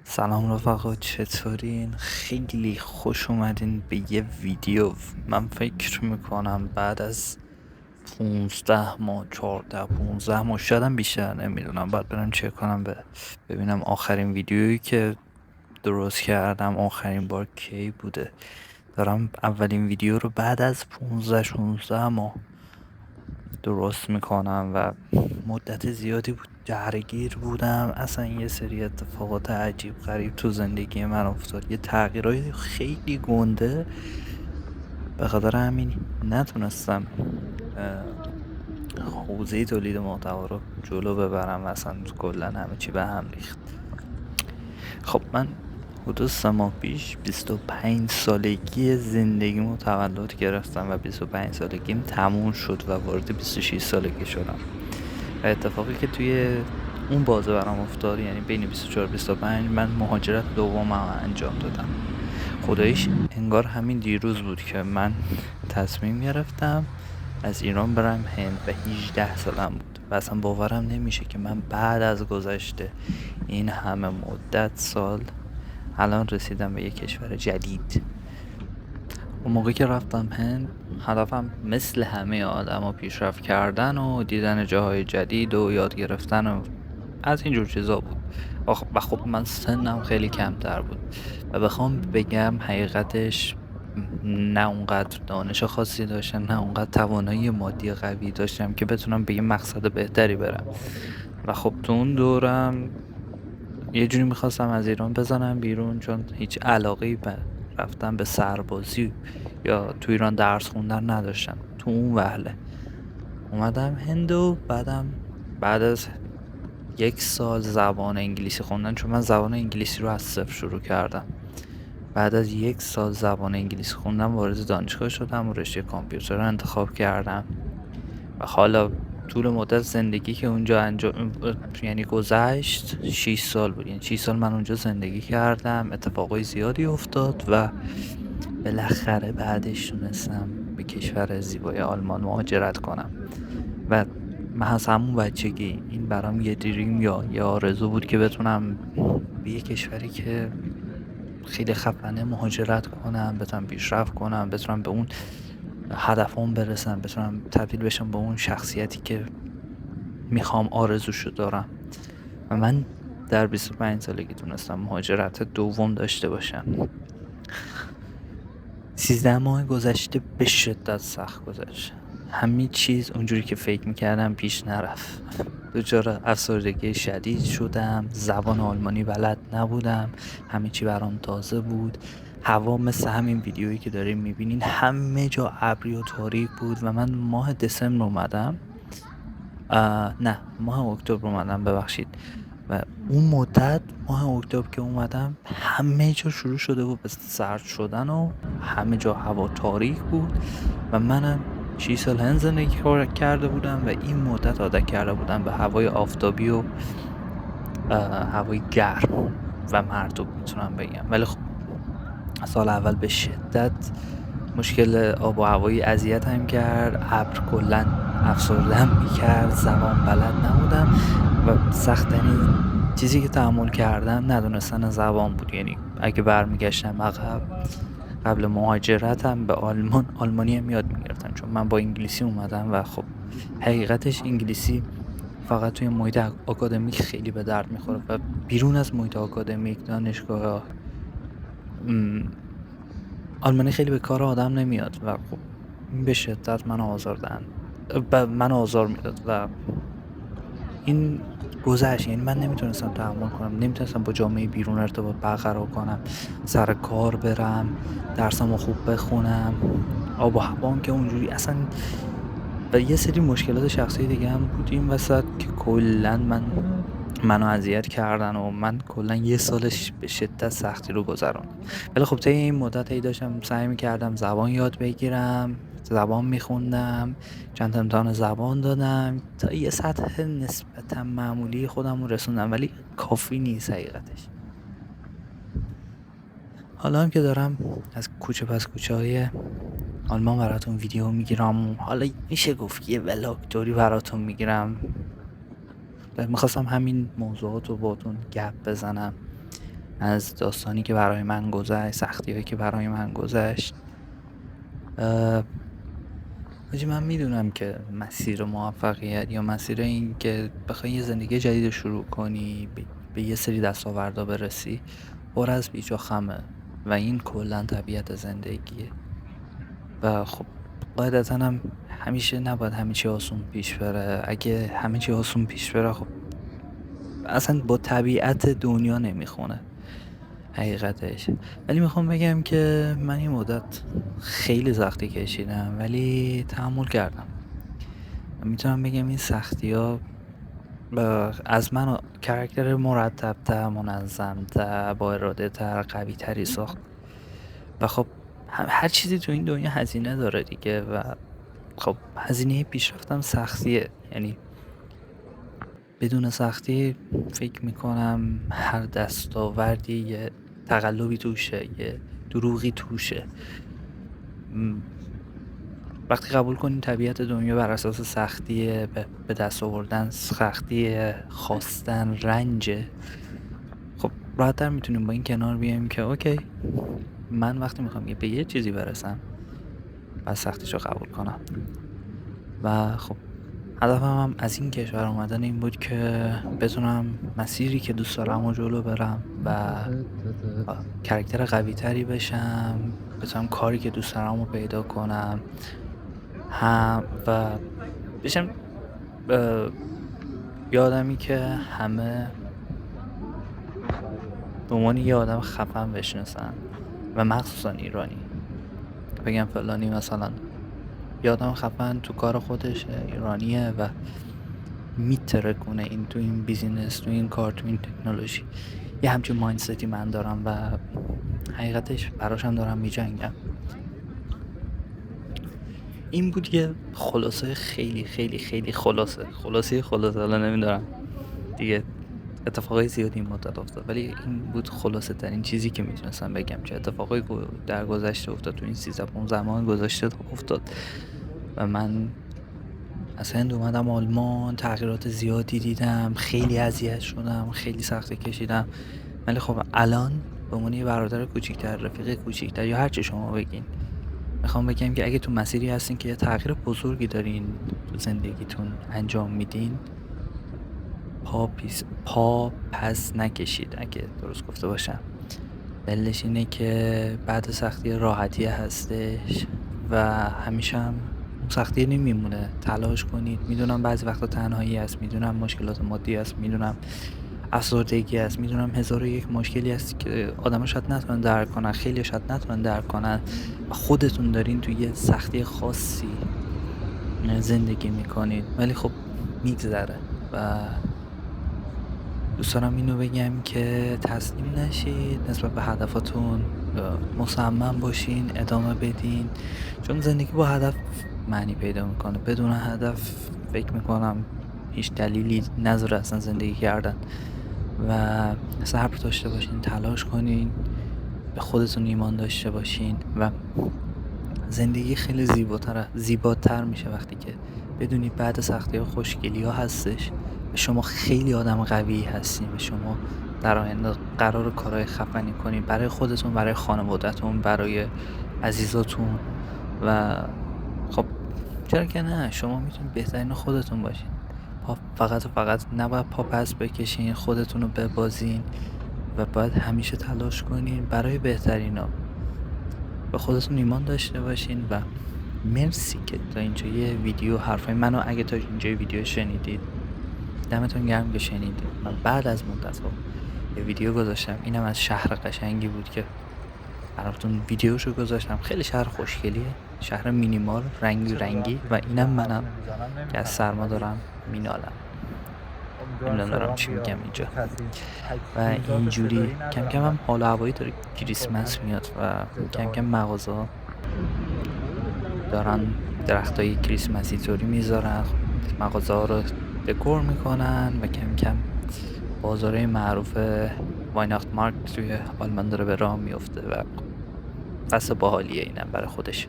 سلام رفقا، چطورین؟ خیلی خوش اومدین به یه ویدیو. من فکر میکنم بعد از 15 ماه 14-15 ماه شدم بیشتر، نمیدونم، باید برم چک کنم ببینم آخرین ویدیویی که درست کردم آخرین بار کی بوده. دارم اولین ویدیو رو بعد از 15-16 ماه درست میکنم و مدت زیادی بود درگیر بودم. اصلا یه سری اتفاقات عجیب غریب تو زندگی من افتاد، یه تغییرهای خیلی گنده. به خاطر همین نتونستم حوزه تولید محتوا رو جلو ببرم و اصلا کلا همه چی به هم ریخت. خب من حدود 3 ماه پیش 25 سالگی زندگیمو تولد گرفتم و 25 سالگیم تموم شد و وارد 26 سالگی شدم. و اتفاقی که توی اون بازه برام افتاد، یعنی بین 24-25، من مهاجرت دومم انجام دادم. خداییش انگار همین دیروز بود که من تصمیم گرفتم از ایران برم هند و 18 سالم بود و اصلا باورم نمیشه که من بعد از گذشته این همه مدت سال الان رسیدم به یک کشور جدید. اون موقع که رفتم هند، هدفم مثل همه آدما پیشرفت کردن و دیدن جاهای جدید و یاد گرفتن و از اینجور چیزا بود. و خب من سنم خیلی کمتر بود و بخوام بگم حقیقتش، نه اونقدر دانش خاصی داشتم، نه اونقدر توانایی مادی قوی داشتم که بتونم به یه مقصد بهتری برم. و خب تو اون دورم یه جوری میخواستم از ایران بزنم بیرون، چون هیچ علاقه‌ای به رفتن به سربازی یا تو ایران درس خوندن نداشتم. تو اون وهله اومدم هند و بعد از 1 سال زبان انگلیسی خوندن، چون من زبان انگلیسی رو از صفر شروع کردم. بعد از 1 سال زبان انگلیسی خوندم وارد دانشگاه شدم و رشته کامپیوتر رو انتخاب کردم. و حالا طول مدت زندگی که اونجا یعنی گذشت 6 سال بود. یعنی 6 سال من اونجا زندگی کردم، اتفاقای زیادی افتاد و بالاخره بعدش تونستم به کشور زیبای آلمان مهاجرت کنم. و من از همون بچگی این برام یه دریم یا یه آرزو بود که بتونم به یه کشوری که خیلی خفنه مهاجرت کنم، بتونم پیشرفت کنم، بتونم به اون هدفم برسم، بتونم تبدیل بشم به اون شخصیتی که میخوام، آرزوشو دارم. و من در 25 سالگی تونستم مهاجرت دوم داشته باشم. 13 ماه گذشته به شدت سخت گذشت. همه چیز اونجوری که فکر میکردم پیش نرفت. دچار افسردگی شدید شدم، زبان آلمانی بلد نبودم، همه چی برام تازه بود. هوا مثل همین ویدیویی که دارین میبینین همه جا ابری و تاریک بود و من ماه دسامبر اومدم، نه ماه اکتبر اومدم، ببخشید. و اون مدت ماه اکتبر که اومدم همه جا شروع شده بود به سرد شدن و همه جا هوا تاریک بود و منم 6 سال هند زندگی کرده بودم و این مدت عادت کرده بودم به هوای آفتابی و هوای گرم و مرطوب میتونم بگم. ولی خب سال اول به شدت مشکل آب و هوایی اذیت هم کرد، ابر کلا افسرده‌ام میکرد، زبان بلد نبودم و سخت‌ترین چیزی که تحمل کردم ندونستن زبان بود. یعنی اگه برمیگشتم عقب قبل مهاجرتم به آلمانی هم یاد میگرفتم، چون من با انگلیسی اومدم و خب حقیقتش انگلیسی فقط توی محیط آکادمیک خیلی به درد میخوره و بیرون از محیط آکادمیک دانشگاه آلمانی خیلی به کار آدم نمیاد و خب این به شدت من آزار میداد و این گذشت. یعنی من نمیتونستم تحمل کنم، نمیتونستم با جامعه بیرون ارتباط برقرار کنم، سر کار برم، درسمو خوب بخونم، آب و هوام که اونجوری اصلا. و یه سری مشکلات شخصی دیگه هم بود این وسط که کلا منو اذیت کردن و من کلا 1 سالش به شدت سختی رو گذروندم. ولی خب طی این مدت هی داشتم سعی میکردم زبان یاد بگیرم، زبان میخوندم، چند تا امتحان زبان دادم تا یه سطح نسبتا معمولی خودم رو رسوندم، ولی کافی نیست حقیقتش. حالا هم که دارم از کوچه پس کوچه های آلمان براتون ویدیو میگیرم، حالا میشه گفت یه ولاگ توری براتون میگیرم. میخواستم همین موضوعات رو باتون گپ بزنم از داستانی که برای من گذشت، سختی‌هایی که برای من گذشت. حاجی من میدونم که مسیر موفقیت یا مسیر این که بخوای یه زندگی جدید رو شروع کنی، به یه سری دستاوردا برسی، پر از پیچ و خمه و این کلا طبیعت زندگیه. و خب قاعدتا هم همیشه نباید همه چی آسون پیش بره. اگه همه چی آسون پیش بره خب اصلا با طبیعت دنیا نمیخونه حقیقتش. ولی میخوام بگم که من این مدت خیلی سختی کشیدم ولی تحمل کردم. میتونم بگم این سختی ها از من کرکتر مرتب تر، منظم تر، با اراده تر، قوی تری ساخت. و خب هر چیزی تو این دنیا هزینه داره دیگه و خب هزینه پیشرفتم سختیه. یعنی بدون سختی فکر میکنم هر دستاوردی یه تقلبی توشه، یه دروغی توشه. وقتی قبول کنیم طبیعت دنیا بر اساس سختیه، به دست آوردن سختی، خواستن رنجه، خب راحت‌تر میتونیم با این کنار بیایم که اوکی، من وقتی میخوام به یه چیزی برسم باید سختیشو قبول کنم. و خب هدفم هم از این کشور اومدن این بود که بتونم مسیری که دوست دارم و جلو برم و کرکتر قوی تری بشم، بتونم کاری که دوست دارم رو پیدا کنم هم و بشم یه آدمی که همه به عنوان یه آدم خفن بشناسن و مخصوصا ایرانی، بگم فلانی مثلا یه آدم خفن تو کار خودشه، ایرانیه و میتره کنه این تو این بیزینس، تو این کار، تو این تکنولوژی. یه همچین مایندستی من دارم و حقیقتش براشم دارم میجنگم. این بود یه خلاصه خیلی خیلی خیلی خلاصه حالا نمیدارم دیگه، اتفاقای زیادی این مدت افتاد ولی این بود خلاصه ترین چیزی که میتونستم بگم چه اتفاقای در گذشته افتاد، تو این 13-15 ماه گذشته افتاد. و من از هند اومدم آلمان، تغییرات زیادی دیدم، خیلی اذیت شدم، خیلی سختی کشیدم. ولی خب الان به عنوان یه برادر کوچیک‌تر، رفیق کوچیک‌تر یا هر چی شما بگین، میخوام بگم که اگه تو مسیری هستین که یه تغییر بزرگی دارین تو زندگیتون انجام میدین، پا پس نکشید. اگه درست گفته باشم دلیلش اینه که بعد سختی راحتی هستش و همیشه هم اون سختی نمیمونه. تلاش کنید. میدونم بعضی وقتا تنهایی هست، میدونم مشکلات مادی هست، میدونم افسردگی هست، میدونم 1001 مشکلی هست که آدم شاید نتونن درک کنن، خیلی شاید نتونن درک کنن و خودتون دارین توی یه سختی خاصی زندگی میکنید ولی خب میگذره. و دوست دارم اینو بگم که تسلیم نشید، نسبت به هدفاتون مصمم باشین، ادامه بدین، چون زندگی با هدف معنی پیدا میکنه. بدون هدف فکر میکنم هیچ دلیلی نذاره اصلا زندگی کردن. و صبر داشته باشین، تلاش کنین، به خودتون ایمان داشته باشین و زندگی خیلی زیباتر میشه وقتی که بدونی بعد سختی ها خوشگلی ها هستش و شما خیلی آدم قوی هستین و شما در آینده قرار کارهای خفنی کنین برای خودتون، برای خانواده‌تون، برای عزیزاتون. و خب چرا که نه، شما میتونید بهترین خودتون باشین. فقط نباید پا پس بکشین، خودتون رو ببازین و باید همیشه تلاش کنین برای بهترینا. به خودتون ایمان داشته باشین و مرسی که تا اینجا یه ویدیو حرفای منو اگه تا اینجا ویدیو شنیدید دمتون گرم که شنیدید. من بعد از مدت ها یه ویدیو گذاشتم، اینم از شهر قشنگی بود که براتون ویدیوشو گذاشتم. خیلی شهر خوشگلیه، شهر مینیمال، رنگی و اینم منم که از سرما دارم مینالم. نمیدونم دارم چی میگم اینجا. و اینجوری کم کم هم حال و هوایی داره کریسمس میاد و کم کم مغازه دارن درختای کریسمسی طوری میذارن، مغازه ها رو دکور میکنن و کم کم بازاره معروف وایناخت مارکت توی آلمان داره به راه میفته و فصل باحالیه اینم برای خودش.